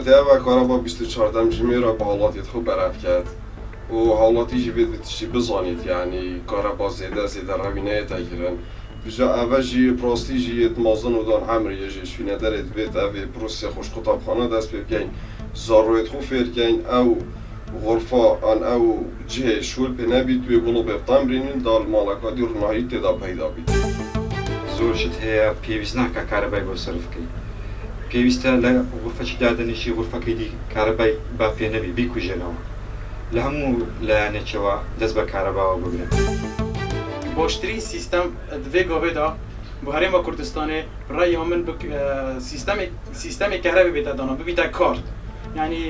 تبعتها و کارابا 24 جمعه را به حالاتیت خوب برف کرد و حالاتی جوید تشتی بزانید یعنی کارابا زیده روینه تگیرن بجا اوه جی پراستی جی مازن و دان عمریه جی شوینه دارید بید اوه پروسی خوش خانه دست ببگین زارویت خوب فرگین او غرفه آن او جه شول پی نبید و گلو ببتام برینین دال مالکا دی رونایی تدا پیدا بید زۆرشت هەیە پێویست ناکە کارەبای بۆ سرف بکەیت پێویستە لە غرفەی دادەنیشی غرفەکەی دی کارەبای با پێ نەبی بیکوژێنەوە لە هەموو لایەنێکەوە دەست بە کارەباوە بگرن. باشترین سیستم دوی گاوه دا بو هرما کردستانه رای من سیستم کهربی بیتا دانا ببیتا کارت یعنی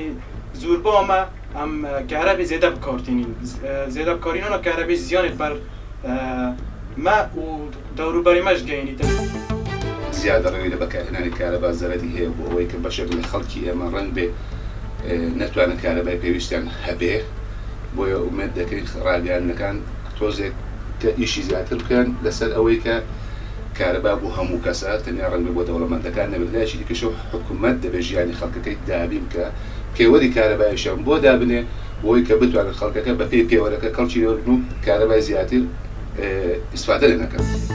زوربا ما هم کهربی زیاده بکارتینین زیاده بکارینان کهربی زیانت بر ما و دوروبری مش گینید زیاده روی بەکارهێنانی کارەبا زەرەری هەیە بۆ ئەوەی کە بەشێک لە خەڵکی ئێمە ڕەنگ بێ نەتوانن کارەبای پێویستیان هەبێ بۆیە ئومێد دەکەین ڕاگەیاندنەکان تۆزێک کە ئیشی زیاتر بکەن لەسەر ئەوەی کە کارەبا بۆ هەموو کەسە تەنیا ڕەنگ بۆ دەوڵەمەندەکان نەبێت لایەکی دیکەشەوە حکوومەت دەبێت ژیانی خەڵکەکەی دابین بکە پێوەری کارەبایشیان بۆ دابنێ بۆی کە بتوانن خەڵکەکە بە پێی پێوەرەکە کەڵکی لێ و کارەبای زیاتر ئیسفادە لێ نەکەن.